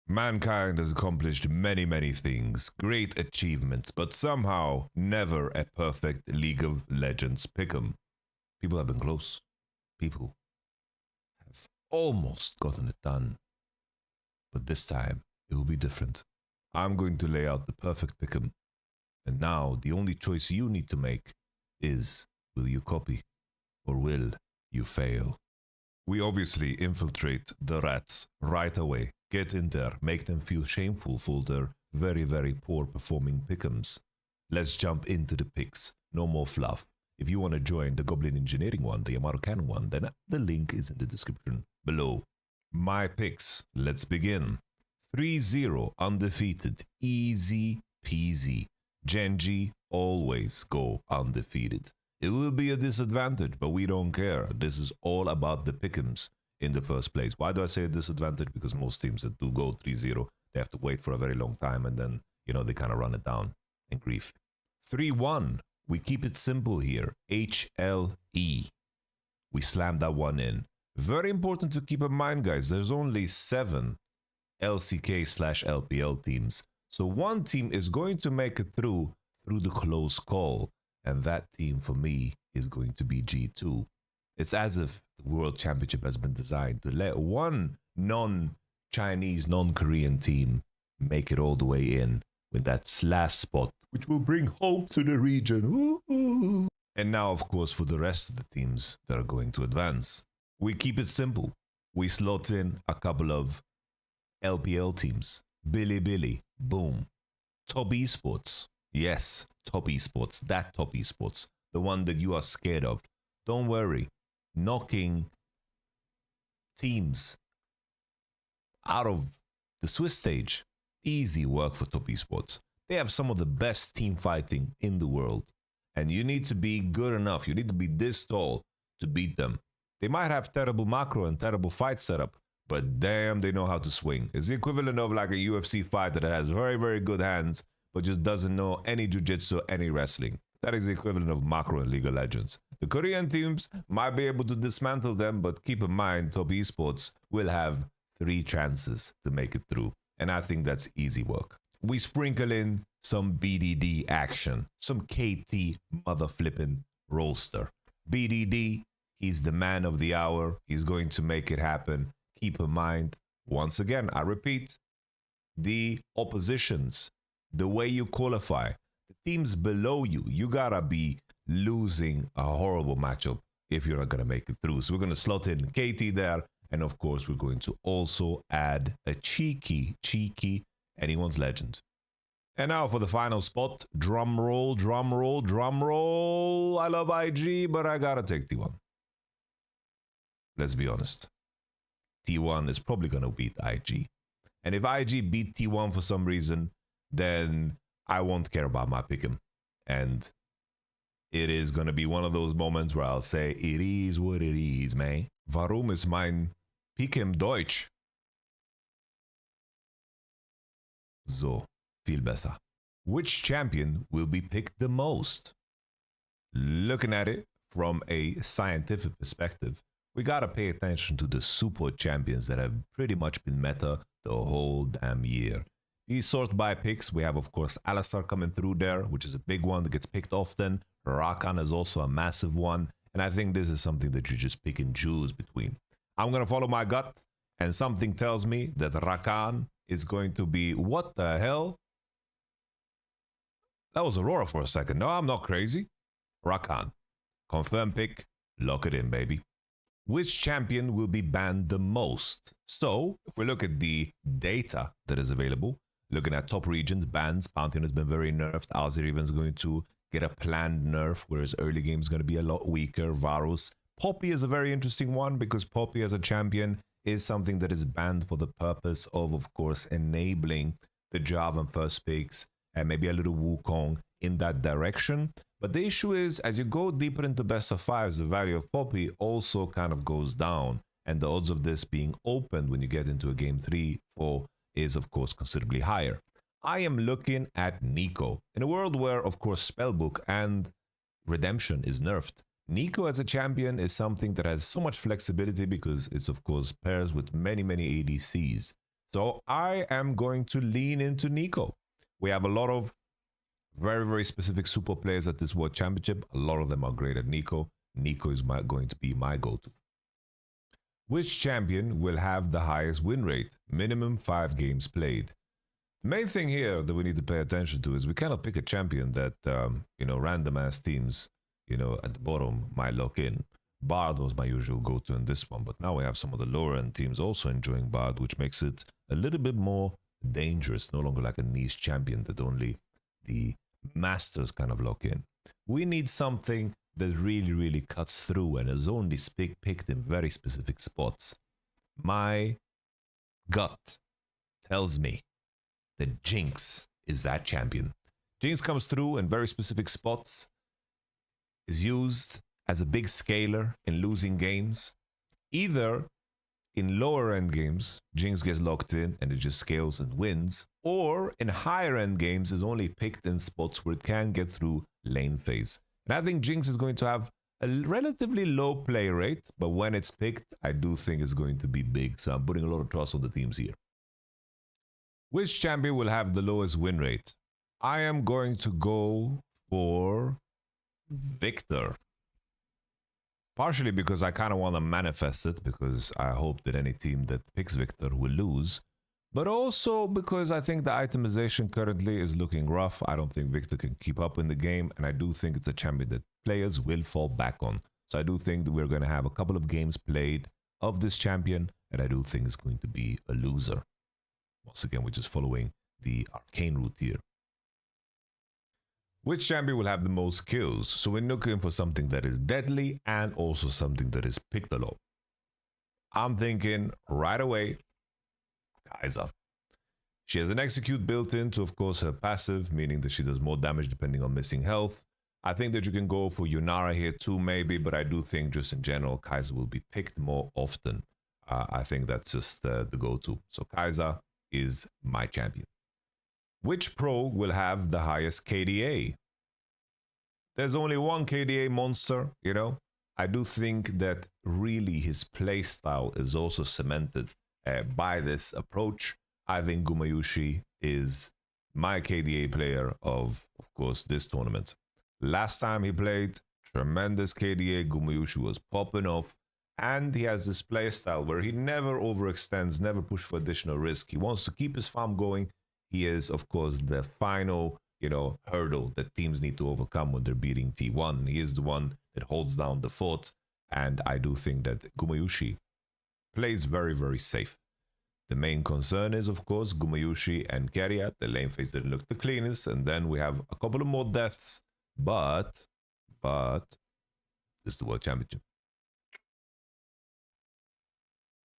Mankind has accomplished many things, great achievements, but somehow never a perfect League of Legends pick'em. People have been close. People have almost gotten it done. But this time, it will be different. I'm going to lay out the perfect pick'em. And now, the only choice you need to make is, will you copy or will you fail? We obviously infiltrate the rats right away. Get in there, make them feel shameful for their very poor performing pick'ems. Let's jump into the picks. No more fluff. If you want to join the Goblin Engineering one, the YamatoCannon one, then the link is in the description below. My picks. Let's begin. 3-0 undefeated. Easy peasy. Genji always go undefeated. It will be a disadvantage, but we don't care. This is all about the pick'ems in the first place. Why do I say a disadvantage? Because most teams that do go 3-0, they have to wait for a very long time and then, they kind of run it down in grief. 3-1, we keep it simple here. HLE. We slam that one in. Very important to keep in mind, guys. There's only 7 LCK/LPL teams. So one team is going to make it through the close call. And that team for me is going to be G2. It's as if the World Championship has been designed to let one non-Chinese, non-Korean team make it all the way in with that last spot, which will bring hope to the region. Ooh. And now, of course, for the rest of the teams that are going to advance, we keep it simple. We slot in a couple of LPL teams. Billy, boom. Top Esports. Yes, top esports, that top esports, the one that you are scared of. Don't worry, knocking teams out of the Swiss stage, easy work for top esports. They have some of the best team fighting in the world, and you need to be good enough. You need to be this tall to beat them. They might have terrible macro and terrible fight setup, but damn, they know how to swing. It's the equivalent of like a UFC fighter that has very good hands, but just doesn't know any jiu-jitsu, any wrestling. That is the equivalent of macro in League of Legends. The Korean teams might be able to dismantle them, but keep in mind, top esports will have 3 chances to make it through. And I think that's easy work. We sprinkle in some BDD action, some KT mother flipping rollster. BDD, he's the man of the hour. He's going to make it happen. Keep in mind, once again, I repeat, the oppositions, the way you qualify, the teams below you, you gotta be losing a horrible matchup if you're not gonna make it through. So we're gonna slot in KT there, and of course we're going to also add a cheeky anyone's legend. And now for the final spot, drum roll. I love IG, but I gotta take T1. Let's be honest. T1 is probably gonna beat IG. And if IG beat T1 for some reason, then I won't care about my pick'em. And it is going to be one of those moments where I'll say, it is what it is, man. Warum ist mein Pickem Deutsch? So, viel besser. Which champion will be picked the most? Looking at it from a scientific perspective, we gotta pay attention to the support champions that have pretty much been meta the whole damn year. We sort by picks. We have, of course, Alistar coming through there, which is a big one that gets picked often. Rakan is also a massive one. And I think this is something that you just pick and choose between. I'm going to follow my gut. And something tells me that Rakan is going to be, what the hell? That was Aurora for a second. No, I'm not crazy. Rakan. Confirm pick. Lock it in, baby. Which champion will be banned the most? So, if we look at the data that is available, looking at top regions, bans, Pantheon has been very nerfed. Azir is going to get a planned nerf, whereas early game is going to be a lot weaker. Varus. Poppy is a very interesting one because Poppy as a champion is something that is banned for the purpose of course, enabling the Jarvan first picks and maybe a little Wukong in that direction. But the issue is, as you go deeper into best of fives, the value of Poppy also kind of goes down. And the odds of this being opened when you get into a game 3, 4 is, of course, considerably higher. I am looking at Neeko. In a world where, of course, Spellbook and Redemption is nerfed, Neeko as a champion is something that has so much flexibility because it's, of course, pairs with many ADCs. So I am going to lean into Nico. We have a lot of very, very specific super players at this World Championship. A lot of them are great at Nico. Nico is going to be my go-to. Which champion will have the highest win rate? Minimum 5 games played. The main thing here that we need to pay attention to is we cannot pick a champion that, random ass teams, at the bottom might lock in. Bard was my usual go-to in this one, but now we have some of the lower end teams also enjoying Bard, which makes it a little bit more dangerous, no longer like a niche champion that only the masters kind of lock in. We need something that really, really cuts through and is only picked in very specific spots. My gut tells me that Jinx is that champion. Jinx comes through in very specific spots, is used as a big scaler in losing games. Either in lower end games, Jinx gets locked in and it just scales and wins, or in higher end games is only picked in spots where it can get through lane phase. And I think Jinx is going to have a relatively low play rate, but when it's picked, I do think it's going to be big. So I'm putting a lot of trust on the teams here. Which champion will have the lowest win rate? I am going to go for Victor. Partially because I kind of want to manifest it, because I hope that any team that picks Victor will lose. But also because I think the itemization currently is looking rough. I don't think Victor can keep up in the game. And I do think it's a champion that players will fall back on. So I do think that we're going to have a couple of games played of this champion. And I do think it's going to be a loser. Once again, we're just following the arcane route here. Which champion will have the most kills? So we're looking for something that is deadly and also something that is picked a lot. I'm thinking right away, Kai'Sa. She has an execute built into, of course, her passive, meaning that she does more damage depending on missing health. I think that you can go for Yunara here too, maybe, but I do think just in general, Kai'Sa will be picked more often. I think that's just the go-to. So Kai'Sa is my champion. Which pro will have the highest KDA? There's only one KDA monster, I do think that really his playstyle is also cemented by this approach. I think Gumayusi is my KDA player of course, this tournament. Last time he played, tremendous KDA. Gumayusi was popping off. And he has this playstyle where he never overextends, never push for additional risk. He wants to keep his farm going. He is, of course, the final, hurdle that teams need to overcome when they're beating T1. He is the one that holds down the fort. And I do think that Gumayusi plays very, very safe. The main concern is, of course, Gumayusi and Keria. The lane phase didn't look the cleanest. And then we have a couple of more deaths. But, this is the World Championship.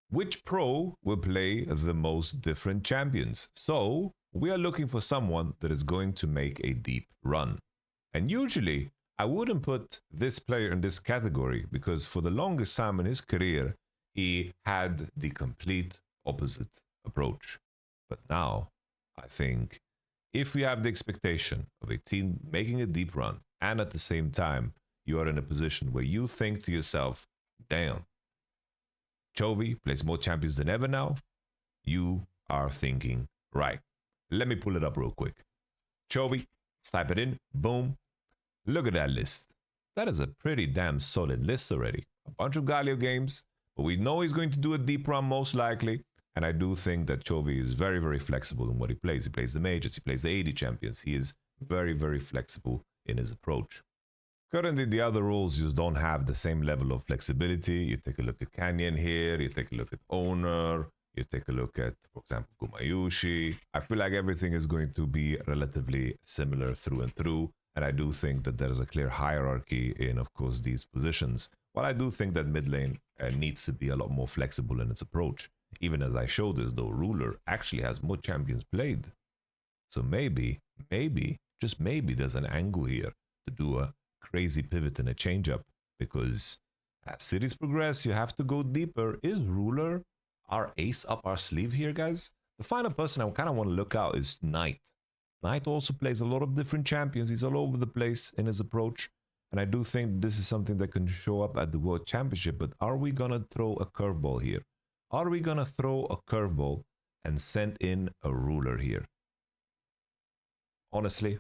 Which pro will play the most different champions? So we are looking for someone that is going to make a deep run. And usually I wouldn't put this player in this category because for the longest time in his career, he had the complete opposite approach. But now I think if we have the expectation of a team making a deep run and at the same time, you are in a position where you think to yourself, damn, Chovy plays more champions than ever now, you are thinking, right. Let me pull it up real quick. Chovy, let's type it in, boom. Look at that list. That is a pretty damn solid list already. A bunch of Galio games, but we know he's going to do a deep run most likely. And I do think that Chovy is very, very flexible in what he plays. He plays the majors, he plays the 80 champions. He is very, very flexible in his approach. Currently, the other roles just don't have the same level of flexibility. You take a look at Canyon here, you take a look at Owner, you take a look at, for example, Gumayusi. I feel like everything is going to be relatively similar through and through. And I do think that there's a clear hierarchy in, of course, these positions. While I do think that mid lane needs to be a lot more flexible in its approach. Even as I showed this, though, Ruler actually has more champions played. So maybe, just maybe there's an angle here to do a crazy pivot and a change up, because as cities progress, you have to go deeper. Is Ruler our ace up our sleeve here, guys? The final person I kind of want to look out is Knight. Knight also plays a lot of different champions. He's all over the place in his approach. And I do think this is something that can show up at the World Championship. But are we going to throw a curveball here? Are we going to throw a curveball and sent in a ruler here. Honestly,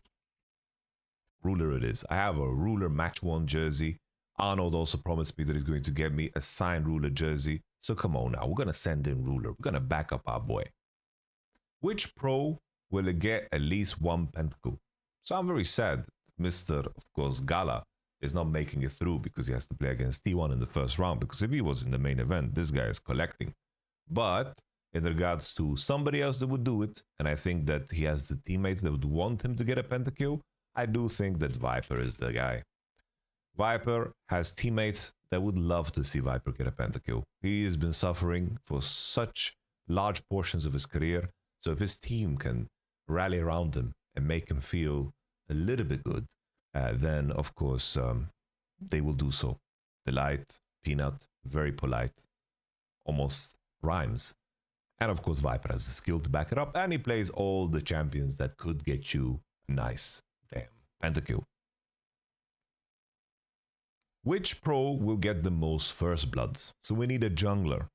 ruler it is. I have a ruler match 1 jersey. Arnold also promised me that he's going to get me a signed ruler jersey. So come on now, we're going to send in ruler. We're going to back up our boy. Which pro will get at least 1 Pentakill? So I'm very sad that Mr. of course Gala is not making it through because he has to play against T1 in the first round, because if he was in the main event, this guy is collecting. But in regards to somebody else that would do it, and I think that he has the teammates that would want him to get a Pentakill, I do think that Viper is the guy. Viper has teammates that would love to see Viper get a Pentakill. He has been suffering for such large portions of his career, so if his team can rally around him and make him feel a little bit good, then of course they will do so. Delight, Peanut, very polite, almost rhymes. And of course Viper has the skill to back it up, and he plays all the champions that could get you a nice damn Pentakill. Which pro will get the most first bloods? So we need a jungler.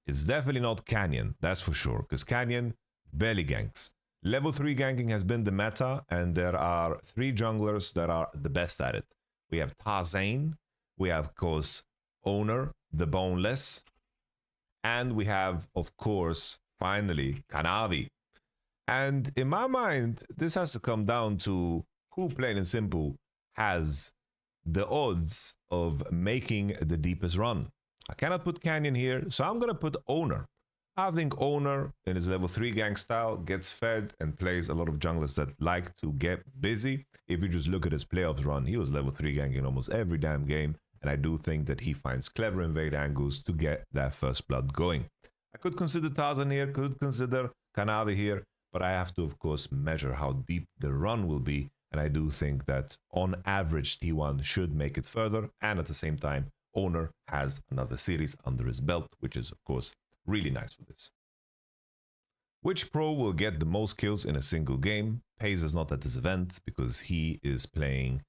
It's definitely not Canyon, that's for sure, because Canyon barely ganks. Level 3 ganking has been the meta, and there are 3 junglers that are the best at it. We have Tarzane, we have, of course, Owner, the Boneless, and we have, of course, finally, Kanavi. And in my mind, this has to come down to who, plain and simple, has the odds of making the deepest run. I cannot put Canyon here, so I'm going to put Owner. I think Owner, in his level 3 gank style, gets fed and plays a lot of junglers that like to get busy. If you just look at his playoffs run, he was level 3 ganking almost every damn game, and I do think that he finds clever invade angles to get that first blood going. I could consider Tarzan here, could consider Kanavi here, but I have to, of course, measure how deep the run will be, and I do think that on average T1 should make it further, and at the same time Owner has another series under his belt, which is of course really nice for this. Which pro will get the most kills in a single game? Paze is not at this event because he is playing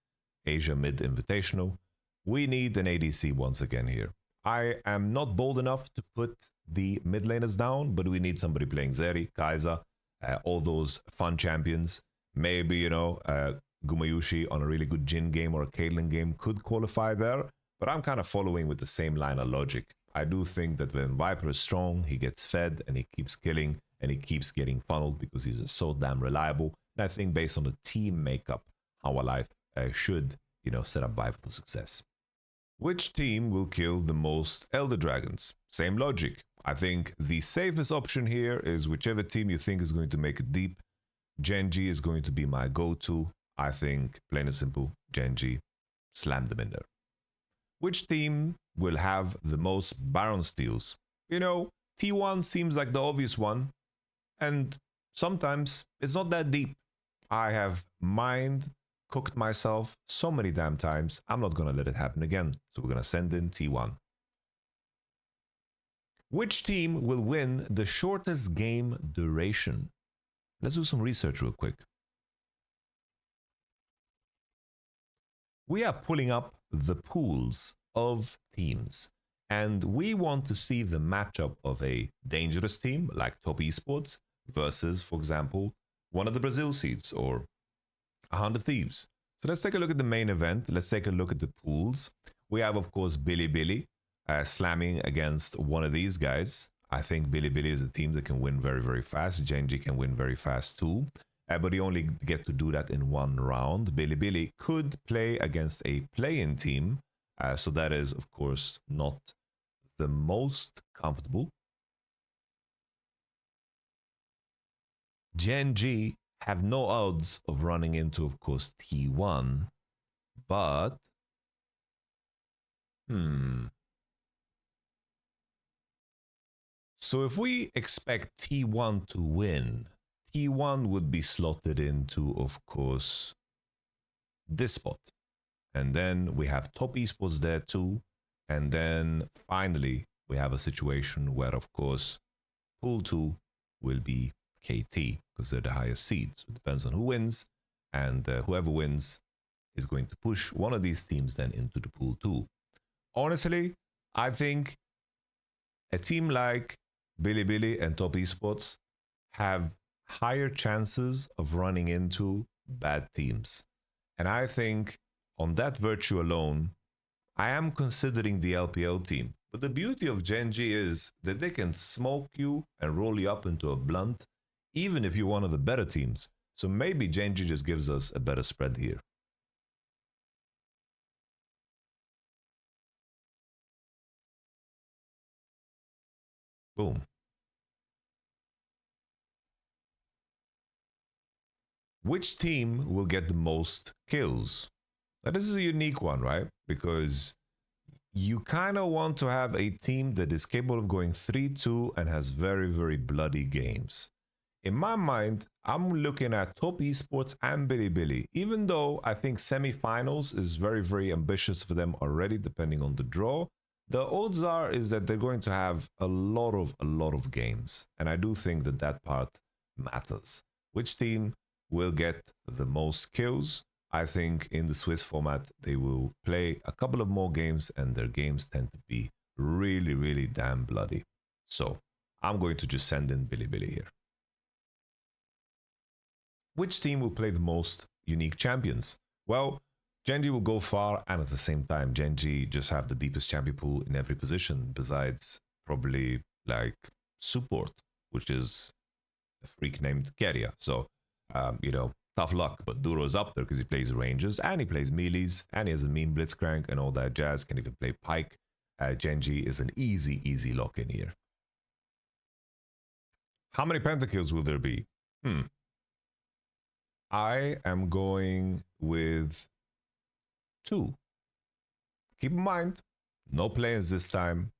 Asia Mid Invitational. We need an ADC once again here. I am not bold enough to put the mid laners down, but we need somebody playing Zeri, Kaiser, all those fun champions. Maybe, you know, Gumayushi on a really good Jhin game or a Caitlyn game could qualify there, but I'm kind of following with the same line of logic. I do think that when Viper is strong, he gets fed and he keeps killing and he keeps getting funneled because he's so damn reliable. And I think based on the team makeup, how Alive should, you know, set up Viper for success. Which team will kill the most Elder Dragons? Same logic. I think the safest option here is whichever team you think is going to make it deep. Genji is going to be my go-to. I think, plain and simple, Genji, slam them in there. Which team will have the most Baron steals? You know, T1 seems like the obvious one, and sometimes it's not that deep. I have cooked myself so many damn times, I'm not gonna let it happen again. So we're gonna send in T1. Which team will win the shortest game duration? Let's do some research real quick. We are pulling up the pools of teams, and we want to see the matchup of a dangerous team like Top Esports versus, for example, one of the Brazil seeds or 100 Thieves. So let's take a look at the main event. Let's take a look at the pools. We have, of course, Bilibili slamming against one of these guys. I think Bilibili is a team that can win very, very fast. Genji can win very fast too. But you only get to do that in one round. Bilibili could play against a play-in team. So that is, of course, not the most comfortable. Genji have no odds of running into, of course, T1. But... So if we expect T1 to win, T1 would be slotted into, of course, this spot. And then we have Top Esports there too. And then finally, we have a situation where, of course, Pool 2 will be KT because they're the highest seed. So it depends on who wins. And whoever wins is going to push one of these teams then into the Pool 2. Honestly, I think a team like Bilibili and Top Esports have higher chances of running into bad teams. And I think on that virtue alone, I am considering the LPL team. But the beauty of Genji is that they can smoke you and roll you up into a blunt, even if you're one of the better teams. So maybe Genji just gives us a better spread here. Boom. Which team will get the most kills? Now, this is a unique one, right? Because you kind of want to have a team that is capable of going 3-2 and has very, very bloody games. In my mind, I'm looking at top esports and Bilibili, even though I think semifinals is very, very ambitious for them already, depending on the draw. The odds are is that they're going to have a lot of games, and I do think that that part matters. Which team will get the most kills? I think in the Swiss format, they will play a couple of more games and their games tend to be really, really damn bloody. So I'm going to just send in Bilibili here. Which team will play the most unique champions? Well, Genji will go far, and at the same time, Genji just have the deepest champion pool in every position, besides probably like support, which is a freak named Keria. So, you know, tough luck, but Duro's up there because he plays ranges and he plays melees and he has a mean blitzcrank and all that jazz. Can even play Pike. Genji is an easy lock in here. How many pentakills will there be? I am going with 2. Keep in mind, no players this time.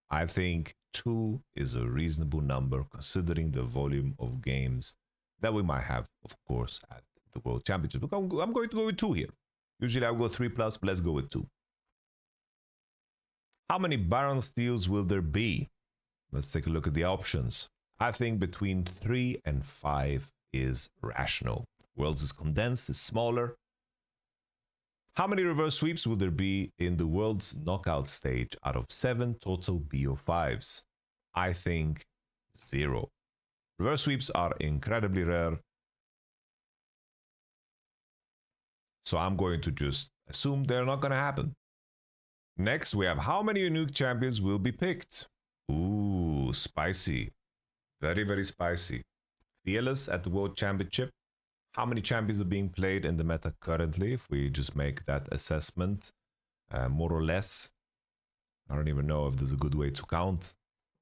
I think 2 is a reasonable number considering the volume of games that we might have, of course, at the World Championship. Look, I'm going to go with 2 here. Usually I'll go 3+, but let's go with 2. How many Baron steals will there be? Let's take a look at the options. I think between 3 and 5 is rational. Worlds is condensed, is smaller. How many reverse sweeps will there be in the World's knockout stage out of 7 total BO5s? I think 0. Reverse sweeps are incredibly rare. So I'm going to just assume they're not going to happen. Next, we have how many unique champions will be picked? Ooh, spicy. Very, very spicy. Fearless at the World Championship. How many champions are being played in the meta currently? If we just make that assessment, more or less. I don't even know if there's a good way to count.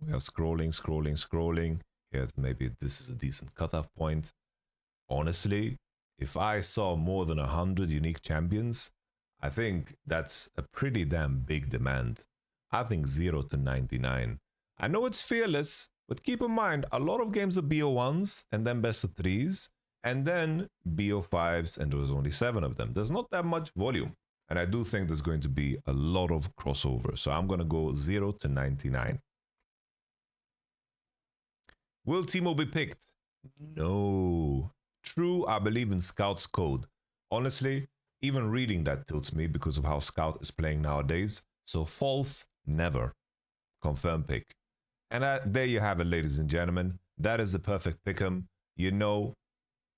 We are scrolling. Here, maybe this is a decent cutoff point. Honestly, if I saw more than 100 unique champions, I think that's a pretty damn big demand. I think 0 to 99. I know it's fearless, but keep in mind, a lot of games are BO1s and then best of 3s. And then BO5s, and there was only 7 of them. There's not that much volume. And I do think there's going to be a lot of crossover. So I'm going to go 0 to 99. Will Teemo be picked? No. True, I believe in Scout's code. Honestly, even reading that tilts me because of how Scout is playing nowadays. So false, never. Confirm pick. And there you have it, ladies and gentlemen. That is the perfect pick'em. You know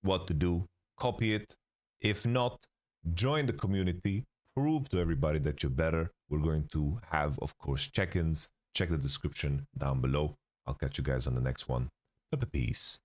what to do, copy it. If not, join the community, prove to everybody that you're better. We're going to have, of course, check-ins. Check the description down below. I'll catch you guys on the next one. Peace.